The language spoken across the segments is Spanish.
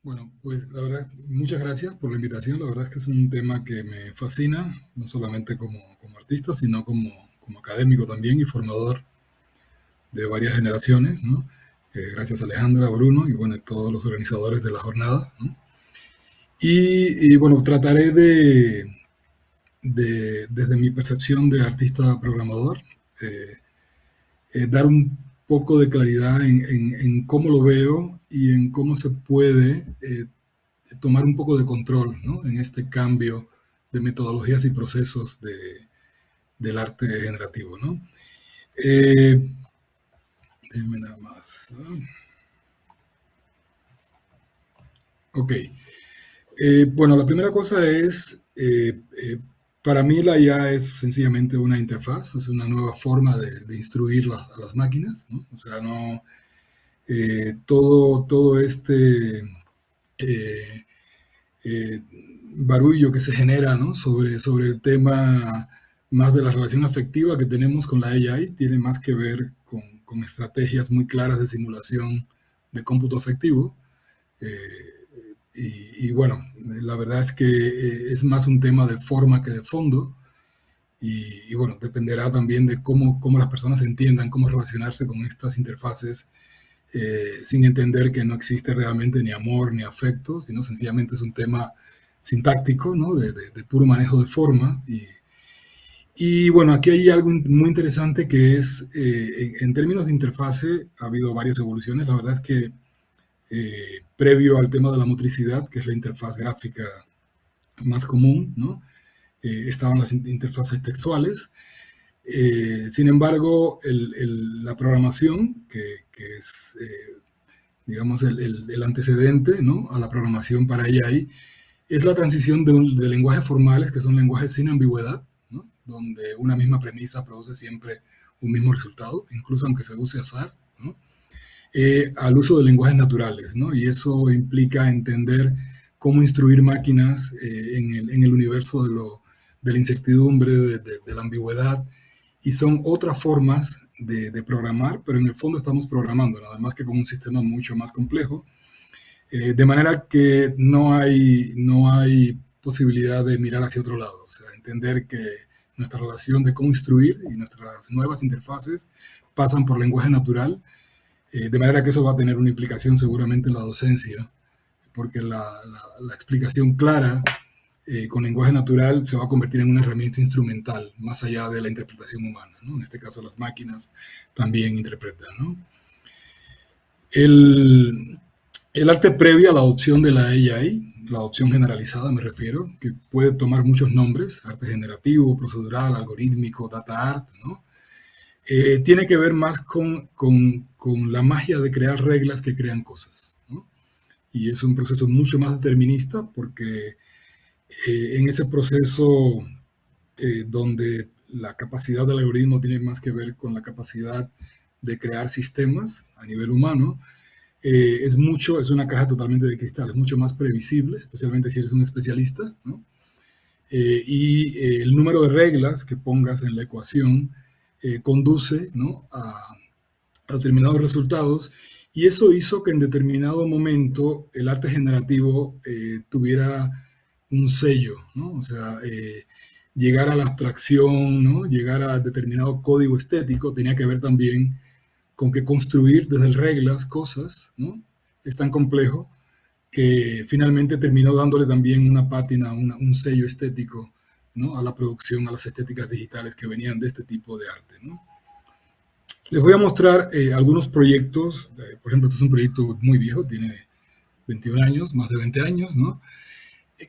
Bueno, pues la verdad, muchas gracias por la invitación. La verdad es que es un tema que me fascina, no solamente como artista, sino como académico también y formador de varias generaciones, ¿no? Gracias a Alejandra, Bruno y bueno, todos los organizadores de la jornada, ¿no? Bueno, trataré desde mi percepción de artista programador, eh, dar un poco de claridad en cómo lo veo y en cómo se puede tomar un poco de control, ¿no? En este cambio de metodologías y procesos del arte generativo, ¿no? Eh, Déjenme nada más. Ok. Bueno, la primera cosa es, para mí la IA es sencillamente una interfaz, es una nueva forma de instruir a las máquinas, ¿no? O sea, no, todo este eh, eh, barullo que se genera, ¿no? sobre el tema más de la relación afectiva que tenemos con la AI tiene más que ver con estrategias muy claras de simulación de cómputo afectivo. Bueno, la verdad es que es más un tema de forma que de fondo. Bueno, dependerá también de cómo las personas entiendan cómo relacionarse con estas interfaces sin entender que no existe realmente ni amor ni afecto, sino sencillamente es un tema sintáctico, ¿no? De puro manejo de forma. Bueno, aquí hay algo muy interesante que es, en términos de interfase, ha habido varias evoluciones. La verdad es que previo al tema de la motricidad, que es la interfaz gráfica más común, ¿no? Estaban las interfaces textuales. Sin embargo, la programación, que es digamos, el antecedente, ¿no? A la programación para AI, es la transición de lenguajes formales, que son lenguajes sin ambigüedad, ¿no? Donde una misma premisa produce siempre un mismo resultado, incluso aunque se use azar, ¿no? Al uso de lenguajes naturales, ¿no? Y eso implica entender cómo instruir máquinas en el universo de la incertidumbre, de la ambigüedad, y son otras formas programar, pero en el fondo estamos programando, nada más que con un sistema mucho más complejo, de manera que no hay posibilidad de mirar hacia otro lado, o sea, entender que nuestra relación de cómo instruir y nuestras nuevas interfaces pasan por lenguaje natural, de manera que eso va a tener una implicación seguramente en la docencia, porque la explicación clara con lenguaje natural se va a convertir en una herramienta instrumental, más allá de la interpretación humana, ¿no? En este caso las máquinas también interpretan, ¿no? El, el arte previo a la adopción de la AI, la adopción generalizada me refiero, que puede tomar muchos nombres, arte generativo, procedural, algorítmico, data art, ¿no? Tiene que ver más con la magia de crear reglas que crean cosas, ¿no? Y es un proceso mucho más determinista porque en ese proceso donde la capacidad del algoritmo tiene más que ver con la capacidad de crear sistemas a nivel humano, es una caja totalmente de cristal, es mucho más previsible, especialmente si eres un especialista, ¿no? El número de reglas que pongas en la ecuación conduce, ¿no? a determinados resultados, y eso hizo que en determinado momento el arte generativo tuviera un sello, ¿no? O sea, llegar a la abstracción, ¿no? Llegar a determinado código estético tenía que ver también con que construir desde reglas cosas, ¿no? Es tan complejo que finalmente terminó dándole también una pátina, un sello estético, ¿no? A la producción, a las estéticas digitales que venían de este tipo de arte, ¿no? Les voy a mostrar algunos proyectos. Por ejemplo, este es un proyecto muy viejo, tiene 21 años, más de 20 años, ¿no?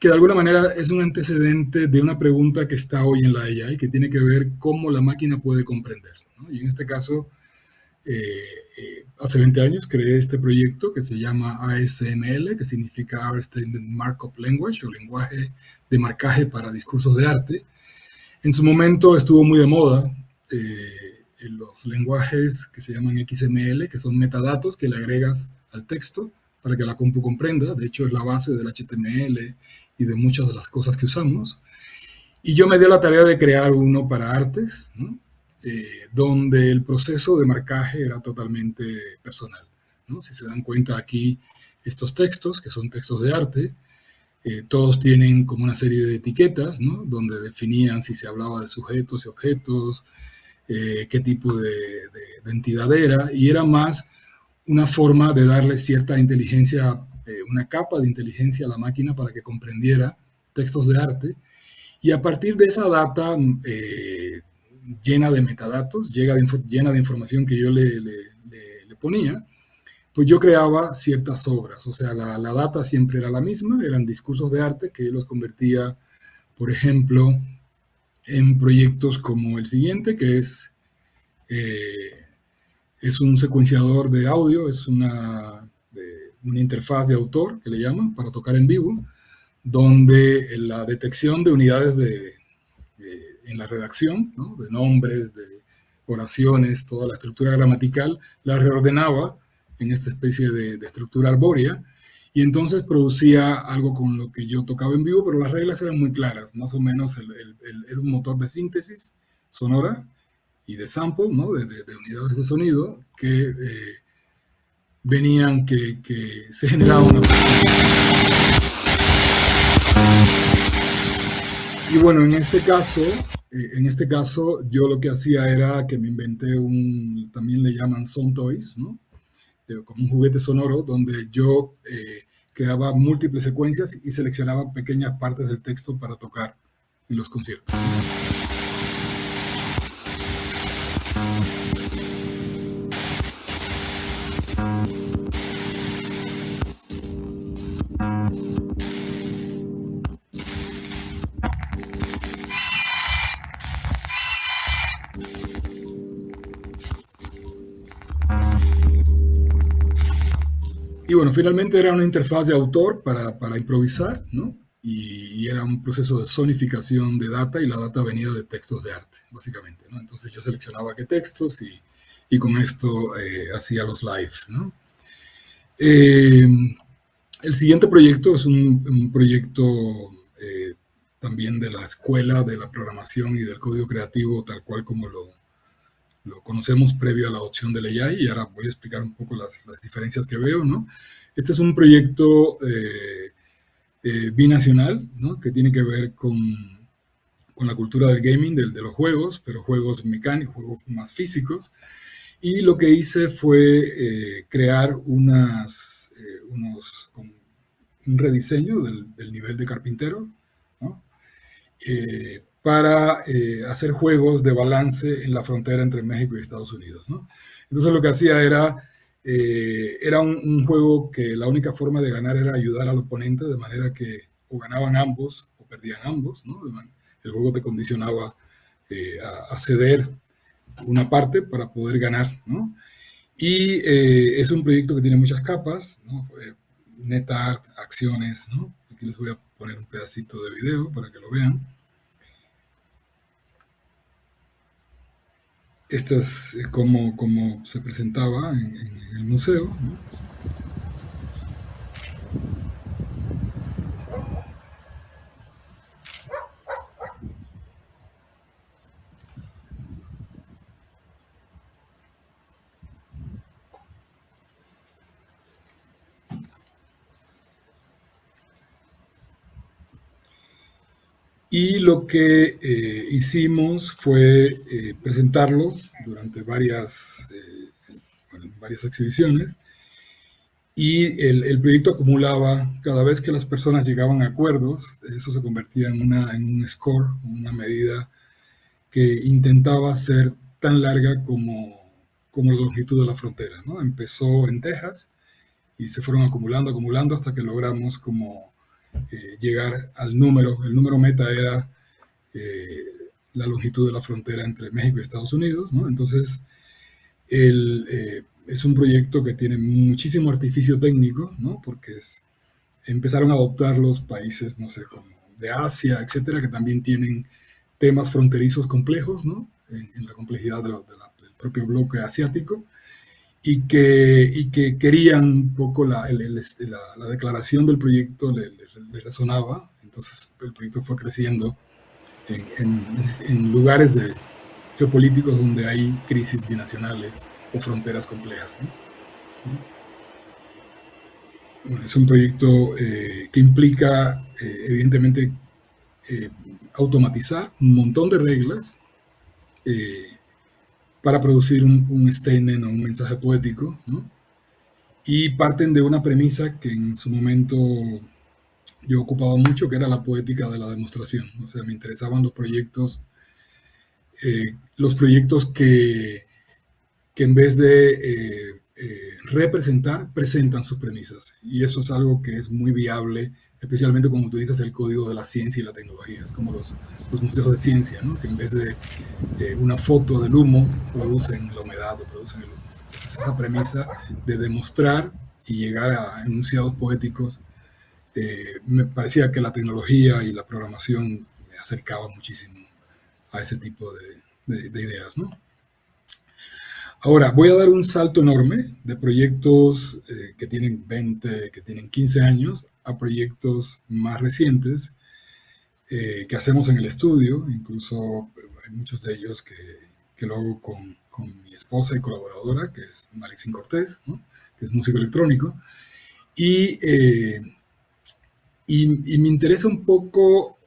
Que de alguna manera es un antecedente de una pregunta que está hoy en la AI, que tiene que ver cómo la máquina puede comprender, ¿no? Y en este caso, hace 20 años creé este proyecto que se llama ASML, que significa Art Statement Markup Language, o lenguaje de marcaje para discursos de arte. En su momento estuvo muy de moda los lenguajes que se llaman XML, que son metadatos que le agregas al texto para que la compu comprenda. De hecho, es la base del HTML y de muchas de las cosas que usamos. Y yo me di la tarea de crear uno para artes, ¿no? Donde el proceso de marcaje era totalmente personal, ¿no? Si se dan cuenta aquí, estos textos, que son textos de arte. Todos tienen como una serie de etiquetas, ¿no? Donde definían si se hablaba de sujetos y objetos, qué tipo de entidad era, y era más una forma de darle cierta inteligencia, una capa de inteligencia a la máquina para que comprendiera textos de arte. Y a partir de esa data llena de metadatos, llena de información que yo le ponía, pues yo creaba ciertas obras. O sea, la data siempre era la misma, eran discursos de arte que yo los convertía, por ejemplo, en proyectos como el siguiente, que es un secuenciador de audio, es una interfaz de autor que le llaman para tocar en vivo, donde la detección de unidades en la redacción, ¿no? De nombres, de oraciones, toda la estructura gramatical, la reordenaba en esta especie de estructura arbórea, y entonces producía algo con lo que yo tocaba en vivo, pero las reglas eran muy claras, más o menos era un motor de síntesis sonora y de sample, ¿no? De unidades de sonido que venían, que se generaba una... Y bueno, en este caso yo lo que hacía era que me inventé también le llaman Sound Toys, ¿no? Como un juguete sonoro donde yo creaba múltiples secuencias y seleccionaba pequeñas partes del texto para tocar en los conciertos. Y bueno, finalmente era una interfaz de autor para improvisar, ¿no? Y era un proceso de zonificación de data, y la data venía de textos de arte, básicamente, ¿no? Entonces yo seleccionaba qué textos y con esto hacía los live, ¿no? Eh, el siguiente proyecto es un proyecto también de la escuela de la programación y del código creativo, tal cual como lo conocemos previo a la adopción del AI, y ahora voy a explicar un poco las diferencias que veo, ¿no? Este es un proyecto binacional, ¿no? Que tiene que ver con la cultura del gaming, de los juegos, pero juegos mecánicos, juegos más físicos. Y lo que hice fue crear un rediseño del nivel de carpintero, ¿no? Para hacer juegos de balance en la frontera entre México y Estados Unidos, ¿no? Entonces lo que hacía era un juego que la única forma de ganar era ayudar al oponente, de manera que o ganaban ambos o perdían ambos, ¿no? El juego te condicionaba a ceder una parte para poder ganar, ¿no? Y es un proyecto que tiene muchas capas, ¿no? NetArt, acciones, ¿no? Aquí les voy a poner un pedacito de video para que lo vean. Esta es cómo se presentaba en el museo, ¿no? Y lo que hicimos fue presentarlo durante varias exhibiciones, y el proyecto acumulaba, cada vez que las personas llegaban a acuerdos, eso se convertía en un score, una medida que intentaba ser tan larga como la longitud de la frontera, ¿no? Empezó en Texas y se fueron acumulando hasta que logramos como llegar al número. El número meta era la longitud de la frontera entre México y Estados Unidos, ¿no? Entonces, es un proyecto que tiene muchísimo artificio técnico, ¿no? Porque empezaron a adoptar los países, no sé, como de Asia, etcétera, que también tienen temas fronterizos complejos, ¿no? En la complejidad del propio bloque asiático, y que querían un poco la declaración del proyecto le resonaba. Entonces el proyecto fue creciendo en lugares geopolíticos donde hay crisis binacionales o fronteras complejas, ¿no? Bueno, es un proyecto que implica, evidentemente, eh, automatizar un montón de reglas eh, para producir un statement o un mensaje poético, ¿no? Y parten de una premisa que en su momento yo ocupaba mucho, que era la poética de la demostración. O sea, me interesaban los proyectos que en vez de representar, presentan sus premisas. Y eso es algo que es muy viable, especialmente cuando utilizas el código de la ciencia y la tecnología. Es como los museos de ciencia, ¿no? Que en vez de una foto del humo, producen la humedad o producen el humo. Entonces, esa premisa de demostrar y llegar a enunciados poéticos, me parecía que la tecnología y la programación me acercaba muchísimo a ese tipo de ideas, ¿no? Ahora, voy a dar un salto enorme de proyectos que tienen 20, que tienen 15 años, a proyectos más recientes que hacemos en el estudio. Incluso hay muchos de ellos que lo hago con mi esposa y colaboradora, que es Malixin Cortés, ¿no? Que es músico electrónico. Y, eh, y me interesa un poco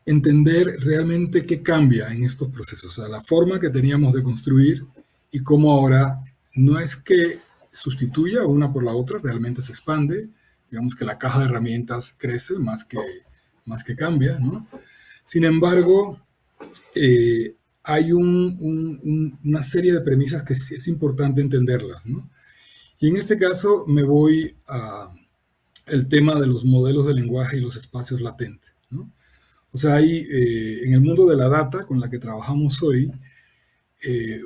entender realmente qué cambia en estos procesos, o sea, la forma que teníamos de construir y cómo ahora no es que sustituya una por la otra, realmente se expande, digamos que la caja de herramientas crece más que cambia, ¿no? Sin embargo, hay una serie de premisas que sí es importante entenderlas, ¿no? Y en este caso me voy al tema de los modelos de lenguaje y los espacios latentes, ¿no? O sea, hay en el mundo de la data con la que trabajamos hoy,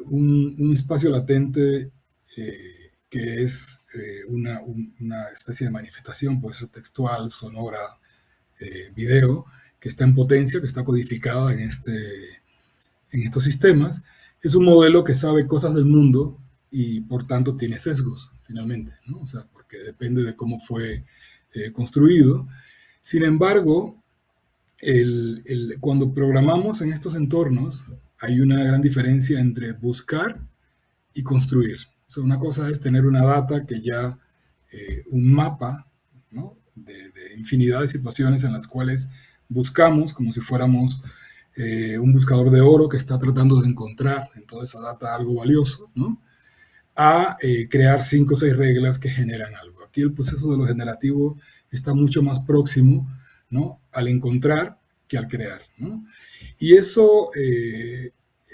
un espacio latente que es una especie de manifestación, puede ser textual, sonora, video, que está en potencia, que está codificada en estos sistemas. Es un modelo que sabe cosas del mundo y por tanto tiene sesgos, finalmente, ¿no? O sea, porque depende de cómo fue construido. Sin embargo, cuando programamos en estos entornos, hay una gran diferencia entre buscar y construir. O sea, una cosa es tener una data que ya, un mapa, ¿no? De infinidad de situaciones en las cuales buscamos como si fuéramos un buscador de oro que está tratando de encontrar en toda esa data algo valioso, ¿no? A crear 5 o 6 reglas que generan algo. Aquí el proceso de lo generativo está mucho más próximo, ¿no? Al encontrar que al crear, ¿no? Y eso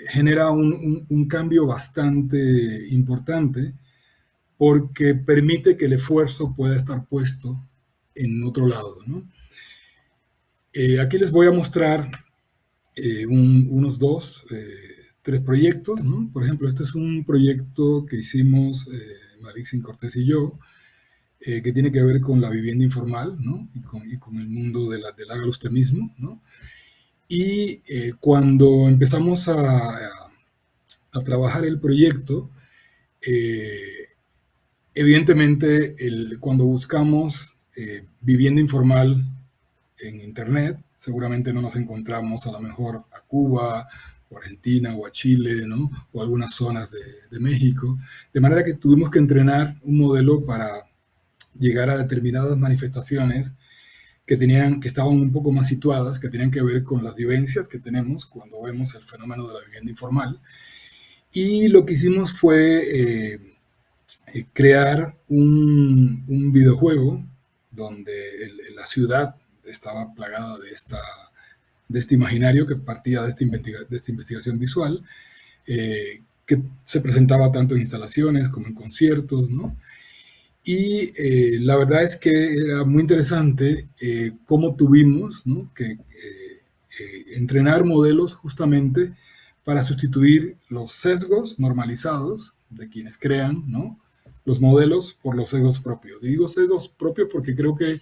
genera un cambio bastante importante porque permite que el esfuerzo pueda estar puesto en otro lado, ¿no? Aquí les voy a mostrar unos 3 proyectos, ¿no? Por ejemplo, este es un proyecto que hicimos Marixin Cortés y yo, que tiene que ver con la vivienda informal, ¿no? Y con el mundo del hágalo usted mismo, ¿no? Y cuando empezamos a trabajar el proyecto, eh, evidentemente cuando buscamos vivienda informal en Internet, seguramente no nos encontramos a lo mejor a Cuba, o Argentina, o a Chile, ¿no? O algunas zonas de México. De manera que tuvimos que entrenar un modelo para llegar a determinadas manifestaciones que estaban un poco más situadas, que tenían que ver con las vivencias que tenemos cuando vemos el fenómeno de la vivienda informal. Y lo que hicimos fue crear un videojuego donde la ciudad estaba plagada de este imaginario que partía de esta investigación visual, que se presentaba tanto en instalaciones como en conciertos, ¿no? Y la verdad es que era muy interesante cómo tuvimos, ¿no? que entrenar modelos justamente para sustituir los sesgos normalizados de quienes crean, ¿no? Los modelos por los sesgos propios. Y digo sesgos propios porque creo que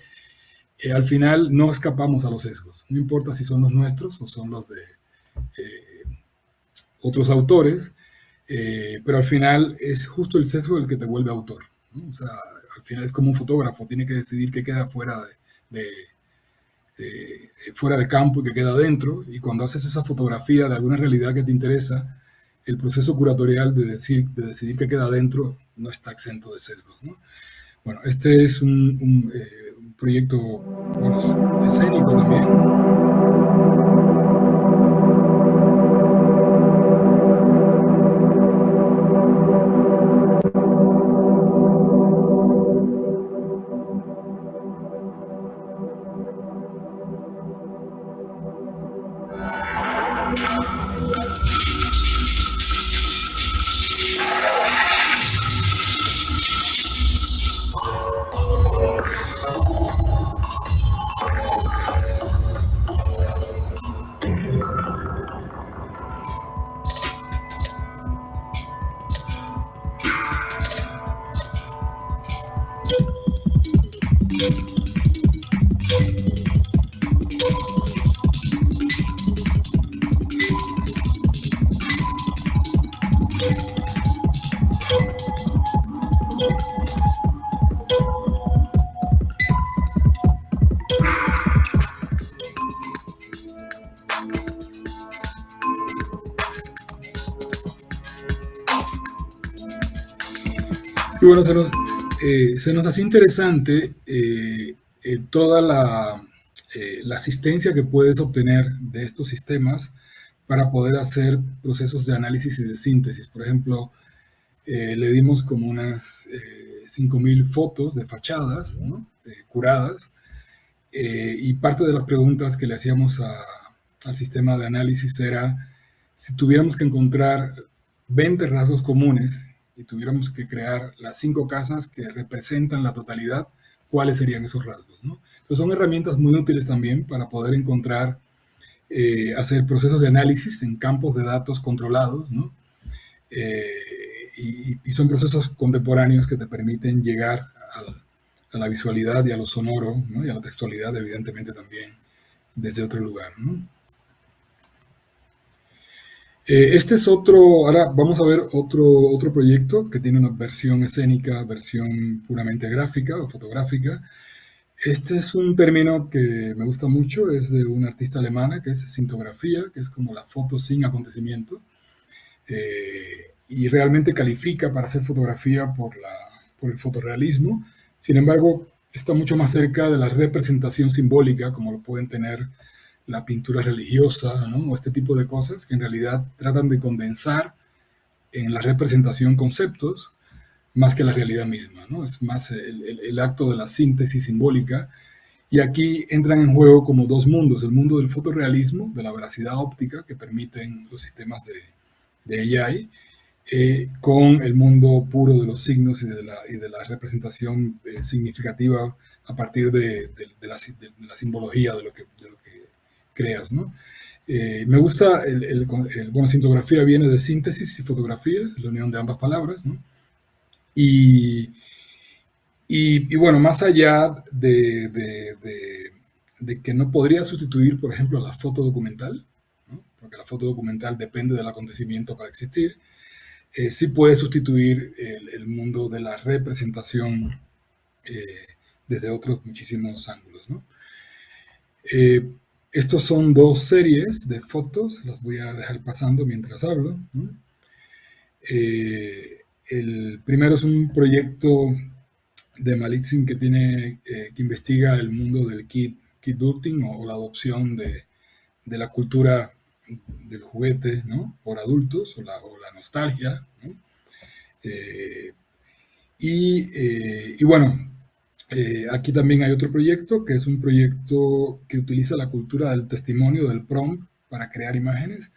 al final no escapamos a los sesgos. No importa si son los nuestros o son los de otros autores, pero al final es justo el sesgo el que te vuelve autor, ¿no? O sea, al final es como un fotógrafo, tiene que decidir qué queda de, fuera de campo y qué queda dentro, y cuando haces esa fotografía de alguna realidad que te interesa, el proceso curatorial de decidir qué queda dentro no está exento de sesgos, ¿no? Bueno, este es un proyecto, bueno, escénico también. Y bueno, se nos hace interesante toda la asistencia que puedes obtener de estos sistemas para poder hacer procesos de análisis y de síntesis. Por ejemplo, le dimos como unas 5.000 fotos de fachadas, ¿no? Curadas, y parte de las preguntas que le hacíamos al sistema de análisis era si tuviéramos que encontrar 20 rasgos comunes y tuviéramos que crear las 5 casas que representan la totalidad, ¿cuáles serían esos rasgos? ¿No? Entonces son herramientas muy útiles también para poder encontrar, hacer procesos de análisis en campos de datos controlados, ¿no? Eh, y son procesos contemporáneos que te permiten llegar a la visualidad y a lo sonoro, ¿no? Y a la textualidad, evidentemente, también desde otro lugar, ¿no? Este es otro, ahora vamos a ver otro proyecto que tiene una versión escénica, versión puramente gráfica o fotográfica. Este es un término que me gusta mucho, es de una artista alemana que es sintografía, que es como la foto sin acontecimiento, y realmente califica para hacer fotografía por el fotorrealismo. Sin embargo, está mucho más cerca de la representación simbólica, como lo pueden tener la pintura religiosa, ¿no? O este tipo de cosas que en realidad tratan de condensar en la representación conceptos más que la realidad misma, ¿no? Es más el acto de la síntesis simbólica. Y aquí entran en juego como dos mundos, el mundo del fotorrealismo, de la veracidad óptica que permiten los sistemas de AI, con el mundo puro de los signos y de la representación significativa a partir de la simbología de lo que creas, ¿no? Me gusta, bueno, sintografía viene de síntesis y fotografía, la unión de ambas palabras, ¿no? Y, y bueno, más allá de que no podría sustituir, por ejemplo, la foto documental, ¿no? Porque la foto documental depende del acontecimiento para existir, sí puede sustituir el mundo de la representación eh, desde otros muchísimos ángulos, ¿no? Eh, Estos son dos series de fotos, las voy a dejar pasando mientras hablo, ¿no? El primero es un proyecto de Malitzin que que investiga el mundo del kidulting o la adopción de la cultura del juguete, ¿no? Por adultos o la nostalgia, ¿no? Eh, y bueno, aquí también hay otro proyecto que es un proyecto que utiliza la cultura del testimonio, del prompt, para crear imágenes.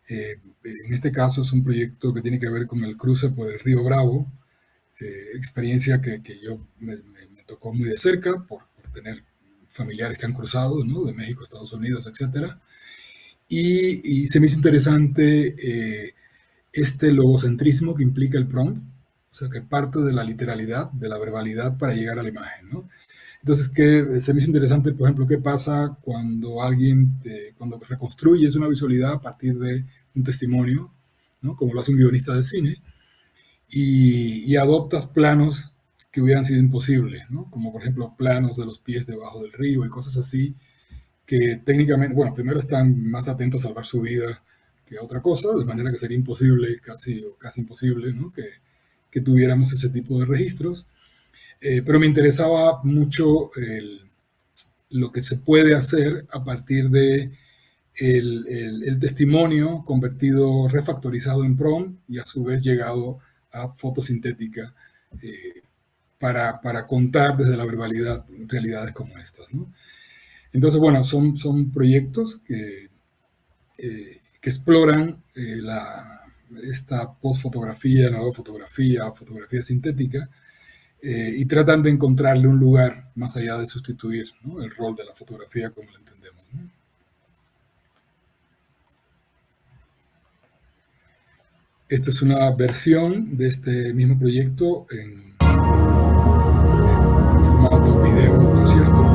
En este caso es un proyecto que tiene que ver con el cruce por el río Bravo, experiencia que yo me tocó muy de cerca por tener familiares que han cruzado, ¿no? De México a Estados Unidos, etcétera. Y se me hizo interesante este logocentrismo que implica el prompt, o sea, que parte de la literalidad, de la verbalidad para llegar a la imagen, ¿no? Entonces, que se me hizo interesante, por ejemplo, qué pasa cuando cuando reconstruyes una visualidad a partir de un testimonio, ¿no? Como lo hace un guionista de cine, y adoptas planos que hubieran sido imposibles, ¿no? Como por ejemplo planos de los pies debajo del río y cosas así, que técnicamente, bueno, primero están más atentos a salvar su vida que a otra cosa, de manera que sería imposible, casi imposible, ¿no? Que tuviéramos ese tipo de registros. Pero me interesaba mucho lo que se puede hacer a partir de el testimonio convertido, refactorizado en PROM y a su vez llegado a fotosintética para contar desde la verbalidad realidades como estas, ¿no? Entonces, bueno, son proyectos que exploran esta postfotografía, nueva fotografía, fotografía sintética, y tratan de encontrarle un lugar más allá de sustituir, ¿no?, el rol de la fotografía como la entendemos, ¿no? Esta es una versión de este mismo proyecto en formato video concierto.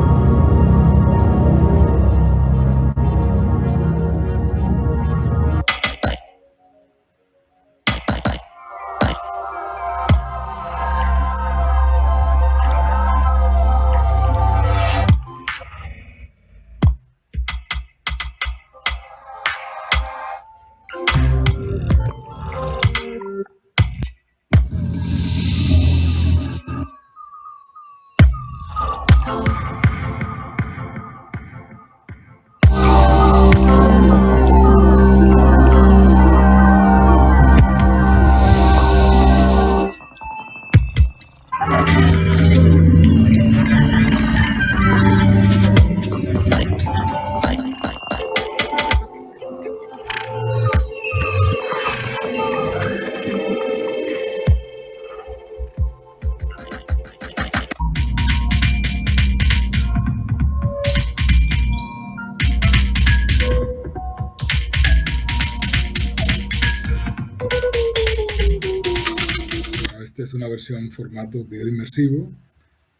Esta es una versión en formato video inmersivo,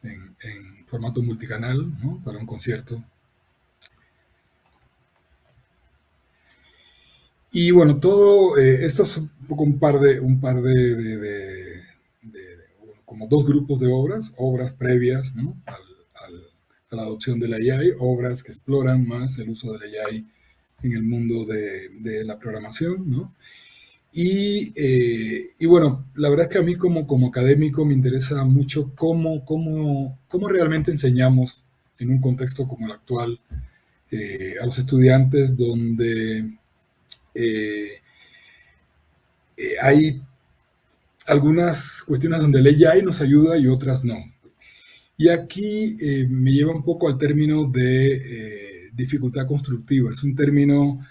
en formato multicanal, ¿no?, para un concierto. Y bueno, todo esto es un poco como dos grupos de obras previas, ¿no?, a la adopción de la AI, obras que exploran más el uso de la AI en el mundo de la programación, ¿no? Y bueno, la verdad es que a mí como académico me interesa mucho cómo realmente enseñamos en un contexto como el actual a los estudiantes donde eh, hay algunas cuestiones donde la AI nos ayuda y otras no. Y aquí me lleva un poco al término de dificultad constructiva. Es un término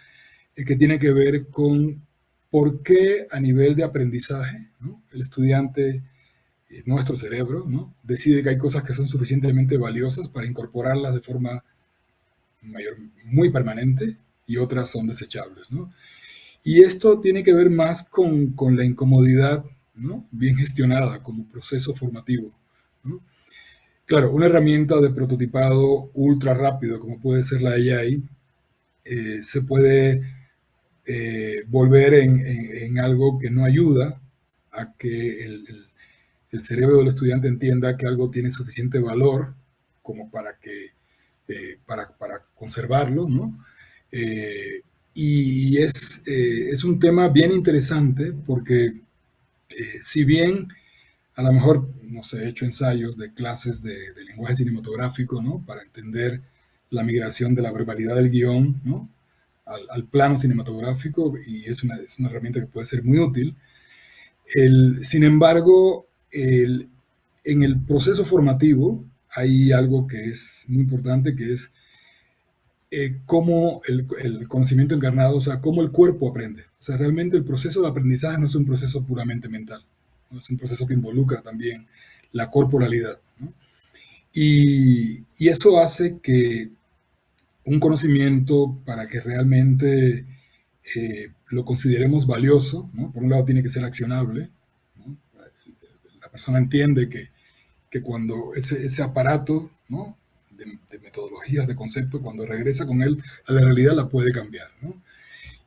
que tiene que ver con por qué a nivel de aprendizaje, ¿no?, el estudiante, nuestro cerebro, ¿no?, decide que hay cosas que son suficientemente valiosas para incorporarlas de forma muy permanente y otras son desechables, ¿no? Y esto tiene que ver más con la incomodidad, ¿no?, bien gestionada como proceso formativo, ¿no? Claro, una herramienta de prototipado ultra rápido como puede ser la AI se puede volver en algo que no ayuda a que el cerebro del estudiante entienda que algo tiene suficiente valor como para conservarlo, ¿no? Eh, y es un tema bien interesante porque si bien a lo mejor, no sé, he hecho ensayos de clases de lenguaje cinematográfico, ¿no?, para entender la migración de la verbalidad del guión, ¿no?, al plano cinematográfico, y es una herramienta que puede ser muy útil. Sin embargo, en el proceso formativo hay algo que es muy importante, que es cómo el conocimiento encarnado, o sea, cómo el cuerpo aprende. O sea, realmente el proceso de aprendizaje no es un proceso puramente mental, ¿no?, es un proceso que involucra también la corporalidad, ¿no? Y eso hace que un conocimiento, para que realmente lo consideremos valioso, ¿no?, por un lado tiene que ser accionable, ¿no? La persona entiende que cuando ese aparato, ¿no?, de metodologías, de concepto, cuando regresa con él a la realidad la puede cambiar, ¿no?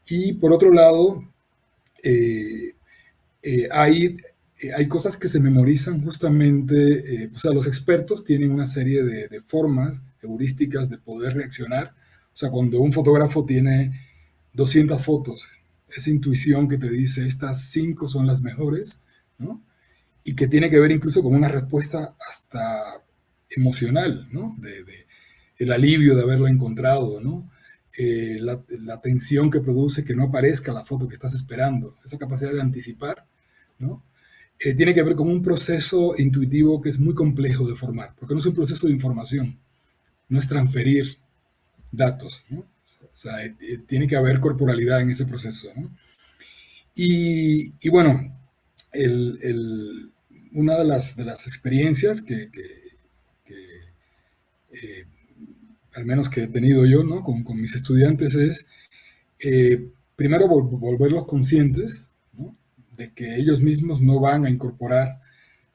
Y por otro lado, eh, eh, hay, hay cosas que se memorizan justamente, o sea, los expertos tienen una serie de formas heurísticas de poder reaccionar. O sea, cuando un fotógrafo tiene 200 fotos, esa intuición que te dice estas 5 son las mejores, ¿no?, y que tiene que ver incluso con una respuesta hasta emocional, ¿no? El alivio de haberlo encontrado, ¿no? La tensión que produce que no aparezca la foto que estás esperando, esa capacidad de anticipar, ¿no? Tiene que ver con un proceso intuitivo que es muy complejo de formar, porque no es un proceso de información, no es transferir datos, ¿no? O sea, tiene que haber corporalidad en ese proceso, ¿no? Y bueno, una de las experiencias que, eh, al menos que he tenido yo, ¿no? Con mis estudiantes es, primero, volverlos conscientes, ¿no? De que ellos mismos no van a incorporar,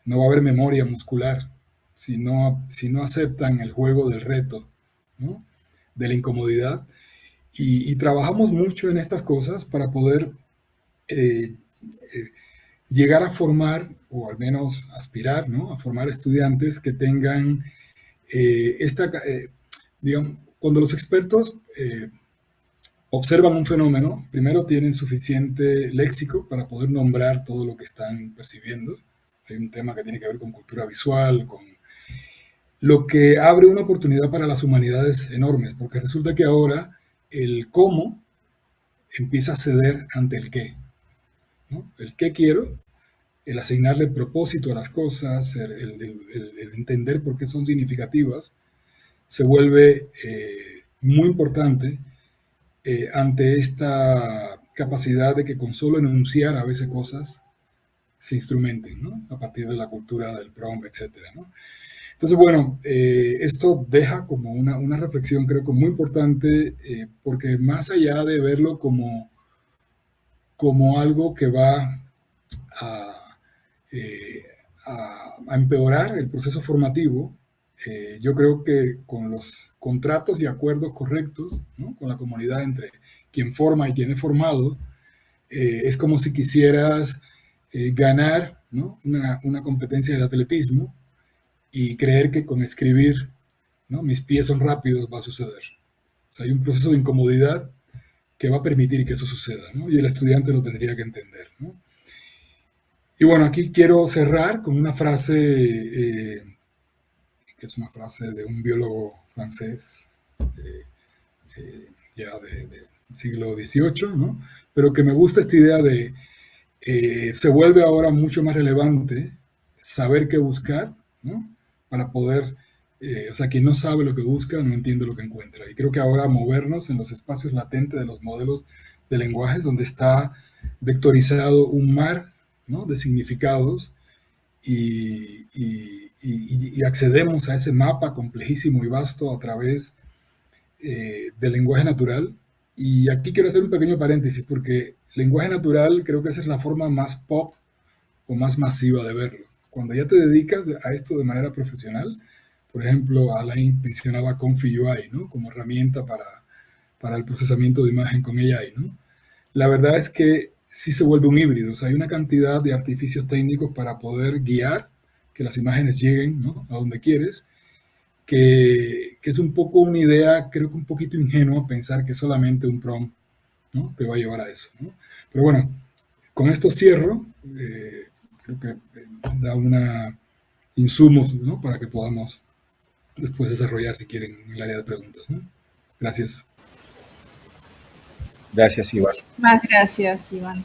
no va a haber memoria muscular si no aceptan el juego del reto, ¿no? De la incomodidad. Y trabajamos mucho en estas cosas para poder eh, eh, llegar a formar, o al menos aspirar, ¿no? A formar estudiantes que tengan digamos, cuando los expertos observan un fenómeno, primero tienen suficiente léxico para poder nombrar todo lo que están percibiendo. Hay un tema que tiene que ver con cultura visual, con lo que abre una oportunidad para las humanidades enormes, porque resulta que ahora el cómo empieza a ceder ante el qué, ¿no? El qué quiero, el asignarle propósito a las cosas, el entender por qué son significativas, se vuelve muy importante ante esta capacidad de que con solo enunciar a veces cosas se instrumenten, ¿no? A partir de la cultura del prompt, etcétera, ¿no? Entonces, bueno, esto deja como una reflexión, creo que muy importante, porque más allá de verlo como algo que va a, eh, a empeorar el proceso formativo, yo creo que con los contratos y acuerdos correctos, ¿no? Con la comunidad entre quien forma y quien es formado, es como si quisieras ganar, ¿no? Una competencia de atletismo y creer que con escribir, ¿no? Mis pies son rápidos va a suceder. O sea, hay un proceso de incomodidad que va a permitir que eso suceda, ¿no? Y el estudiante lo tendría que entender, ¿no? Y bueno, aquí quiero cerrar con una frase, que es una frase de un biólogo francés, eh, ya del siglo XVIII, ¿no? Pero que me gusta esta idea de, se vuelve ahora mucho más relevante saber qué buscar, ¿no? Para poder, o sea, quien no sabe lo que busca no entiende lo que encuentra. Y creo que ahora movernos en los espacios latentes de los modelos de lenguajes, donde está vectorizado un mar, ¿no? De significados, y accedemos a ese mapa complejísimo y vasto a través del lenguaje natural. Y aquí quiero hacer un pequeño paréntesis, porque lenguaje natural creo que esa es la forma más pop o más masiva de verlo. Cuando ya te dedicas a esto de manera profesional, por ejemplo, Alain mencionaba Confi UI, ¿no? Como herramienta para el procesamiento de imagen con AI, ¿no? La verdad es que sí se vuelve un híbrido, o sea, hay una cantidad de artificios técnicos para poder guiar que las imágenes lleguen, ¿no? A donde quieres, que es un poco una idea, creo que un poquito ingenua pensar que solamente un prompt, ¿no? Te va a llevar a eso, ¿no? Pero bueno, con esto cierro, creo que da una insumos, ¿no? Para que podamos después desarrollar, si quieren, el área de preguntas, ¿no? Gracias. Gracias, Iván. Más gracias, Iván.